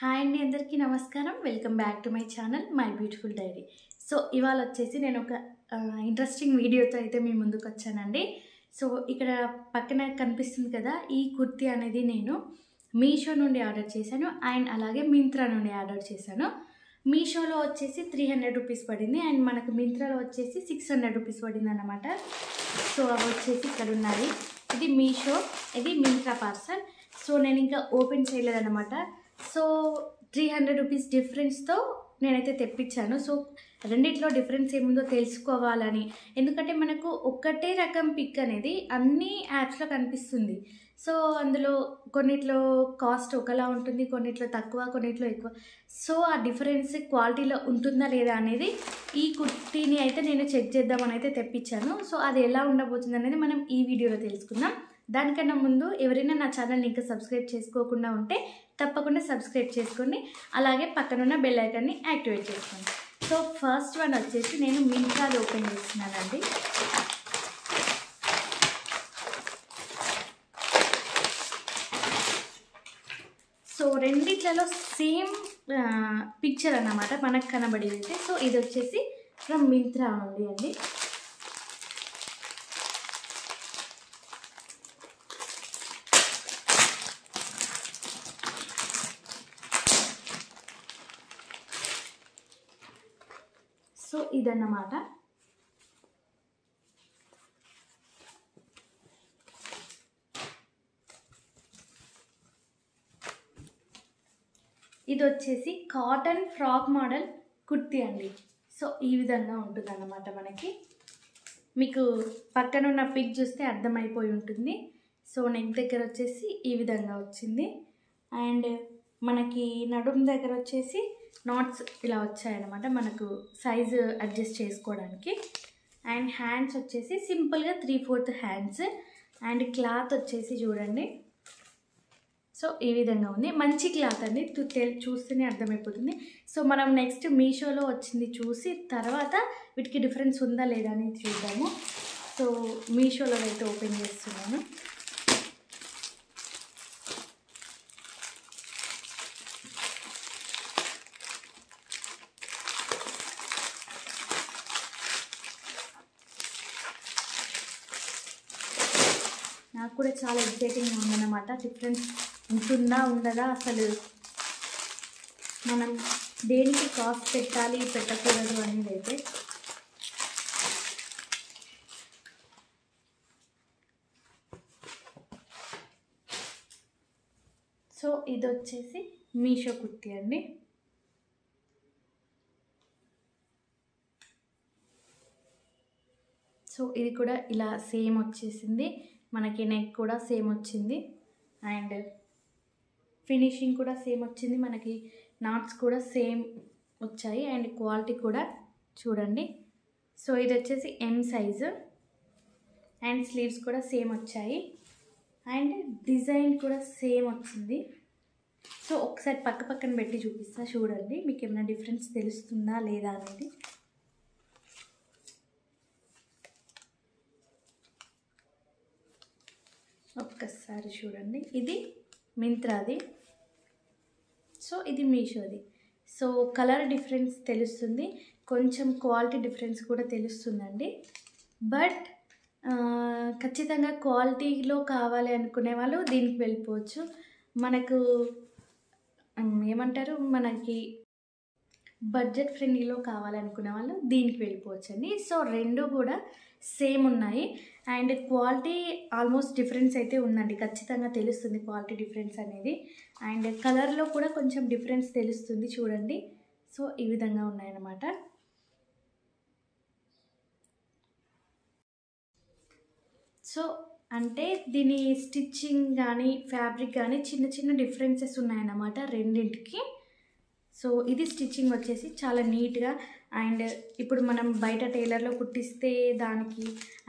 Hi అండి, అందరికీ నమస్కారం. Welcome back to my channel my beautiful diary. So ఇవాళ వచ్చేసి నేను ఒక ఇంట్రెస్టింగ్ వీడియోతో అయితే మీ ముందుకు వచ్చానండి. సో ఇక్కడ పక్కన కనిపిస్తుంది కదా, ఈ కుర్తీ అనేది నేను మీషో నుండి ఆర్డర్ చేశాను అండ్ అలాగే మింత్రా నుండి ఆర్డర్ చేశాను. మీషోలో వచ్చేసి 300 రూపీస్ పడింది అండ్ మనకు మింత్రాలో వచ్చేసి 600 రూపీస్ పడింది అన్నమాట. సో అవి వచ్చేసి ఇక్కడ ఉన్నాయి. ఇది మీషో, ఇది మింత్రా పార్సల్. సో నేను ఇంకా ఓపెన్ చేయలేదన్నమాట. సో 300 రూపీస్ డిఫరెన్స్తో నేనైతే తెప్పించాను. సో రెండిట్లో డిఫరెన్స్ ఏముందో తెలుసుకోవాలని, ఎందుకంటే మనకు ఒక్కటే రకం పిక్ అనేది అన్ని యాప్స్లో కనిపిస్తుంది. సో అందులో కొన్నిట్లో కాస్ట్ ఒకలా ఉంటుంది, కొన్నిట్లో తక్కువ, కొన్నిట్లో ఎక్కువ. సో ఆ డిఫరెన్స్ క్వాలిటీలో ఉంటుందా లేదా అనేది ఈ కుర్తీని అయితే నేను చెక్ చేద్దామని అయితే తెప్పించాను. సో అది ఎలా ఉండబోతుంది అనేది మనం ఈ వీడియోలో తెలుసుకుందాం. దానికన్నా ముందు ఎవరైనా నా ఛానల్ని ఇంకా సబ్స్క్రైబ్ చేసుకోకుండా ఉంటే తప్పకుండా సబ్స్క్రైబ్ చేసుకోండి, అలాగే పక్కనున్న బెల్ ఐకాన్ని యాక్టివేట్ చేసుకోండి. సో ఫస్ట్ వన్ వచ్చేసి నేను మింత్రాది ఓపెన్ చేస్తున్నానండి. సో రెండిట్లలో సేమ్ పిక్చర్ అన్నమాట మనకు కనబడేది అయితే. సో ఇది వచ్చేసి ఫ్రమ్ మింత్రా ఉంది అండి. సో ఇదన్నమాట. ఇది వచ్చేసి కాటన్ ఫ్రాక్ మోడల్ కుర్తీ అండి. సో ఈ విధంగా ఉంటుంది అన్నమాట. మనకి మీకు పక్కన ఉన్న పిక్ చూస్తే అర్థమైపోయి ఉంటుంది. సో నెక్ దగ్గర వచ్చేసి ఈ విధంగా వచ్చింది అండ్ మనకి నడుం దగ్గర వచ్చేసి నాట్స్ ఇలా వచ్చాయన్నమాట, మనకు సైజు అడ్జస్ట్ చేసుకోవడానికి. అండ్ హ్యాండ్స్ వచ్చేసి సింపుల్గా 3/4 హ్యాండ్స్ అండ్ క్లాత్ వచ్చేసి చూడండి. సో ఈ విధంగా ఉంది, మంచి క్లాత్ అండి, చూస్తేనే అర్థమైపోతుంది. సో మనం నెక్స్ట్ మీషోలో వచ్చింది చూసి తర్వాత వీటికి డిఫరెన్స్ ఉందా లేదా అనేది చూద్దాము. సో మీషోలో అయితే ఓపెన్ చేస్తున్నాను. నాకు కూడా చాలా ఎక్సైటింగ్గా ఉందన్నమాట. డిఫరెన్స్ ఉంటుందా ఉండదా, అసలు మనం దేనికి కాస్ట్ పెట్టాలి పెట్టకూడదు అనేది అయితే. సో ఇది వచ్చేసి మీషో కుర్తీ అండి. సో ఇది కూడా ఇలా సేమ్ వచ్చేసింది, మనకి నెక్ కూడా సేమ్ వచ్చింది అండ్ ఫినిషింగ్ కూడా సేమ్ వచ్చింది, మనకి నాట్స్ కూడా సేమ్ వచ్చాయి అండ్ క్వాలిటీ కూడా చూడండి. సో ఇది వచ్చేసి M సైజు అండ్ స్లీవ్స్ కూడా సేమ్ వచ్చాయి అండ్ డిజైన్ కూడా సేమ్ వచ్చింది. సో ఒకసారి పక్కన పెట్టి చూపిస్తా చూడండి, మీకు ఏమైనా డిఫరెన్స్ తెలుస్తుందా లేదా అనేది. ఒక్కసారి చూడండి, ఇది మింత్రాది, సో ఇది మీషోది. సో కలర్ డిఫరెన్స్ తెలుస్తుంది, కొంచెం క్వాలిటీ డిఫరెన్స్ కూడా తెలుస్తుందండి. బట్ ఖచ్చితంగా క్వాలిటీలో కావాలి అనుకునే వాళ్ళు దీనికి వెళ్ళిపోవచ్చు. మనకు ఏమంటారు, మనకి బడ్జెట్ ఫ్రెండ్లీలో కావాలనుకునే వాళ్ళు దీనికి వెళ్ళిపోవచ్చు అండి. సో రెండు కూడా సేమ్ ఉన్నాయి అండ్ క్వాలిటీ ఆల్మోస్ట్ డిఫరెన్స్ అయితే ఉందండి, ఖచ్చితంగా తెలుస్తుంది క్వాలిటీ డిఫరెన్స్ అనేది. అండ్ కలర్లో కూడా కొంచెం డిఫరెన్స్ తెలుస్తుంది చూడండి. సో ఈ విధంగా ఉన్నాయన్నమాట. సో అంటే దీని స్టిచ్చింగ్ కానీ ఫ్యాబ్రిక్ కానీ చిన్న డిఫరెన్సెస్ ఉన్నాయన్నమాట రెండింటికి. సో ఇది స్టిచ్చింగ్ వచ్చేసి చాలా నీట్గా అండ్ ఇప్పుడు మనం బయట టైలర్లో కుట్టిస్తే దానికి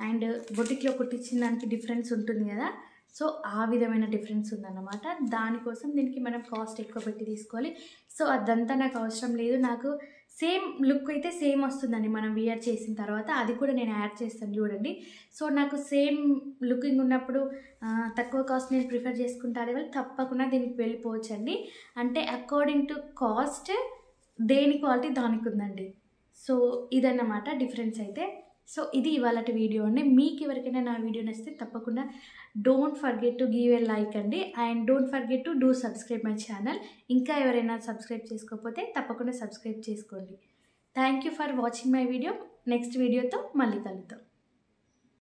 అండ్ బొటిక్లో కుట్టించిన దానికి డిఫరెన్స్ ఉంటుంది కదా. సో ఆ విధమైన డిఫరెన్స్ ఉందన్నమాట. దానికోసం దీనికి మనం కాస్ట్ ఎక్కువ పెట్టి తీసుకోవాలి. సో అదంతా నాకు అవసరం లేదు, నాకు సేమ్ లుక్ అయితే సేమ్ వస్తుందండి మనం వియర్ చేసిన తర్వాత. అది కూడా నేను యాడ్ చేస్తాను చూడండి. సో నాకు సేమ్ లుకింగ్ ఉన్నప్పుడు తక్కువ కాస్ట్ నేను ప్రిఫర్ చేసుకుంటానే వాళ్ళు తప్పకుండా దీనికి వెళ్ళిపోవచ్చండి. అంటే అకార్డింగ్ టు కాస్ట్ దేని క్వాలిటీ దానికి ఉందండి. సో ఇదన్నమాట డిఫరెన్స్ అయితే. సో ఇది ఇవాళటి వీడియో అండి. మీకు ఎవరికైనా నా వీడియో నచ్చితే తప్పకుండా don't forget to give a like అండి. And don't forget to do subscribe my channel. ఇంకా ఎవరైనా సబ్స్క్రైబ్ చేసుకోకపోతే తప్పకుండా సబ్స్క్రైబ్ చేసుకోండి. Thank you for watching my video. Next వీడియోతో మళ్ళీ కలుద్దాం.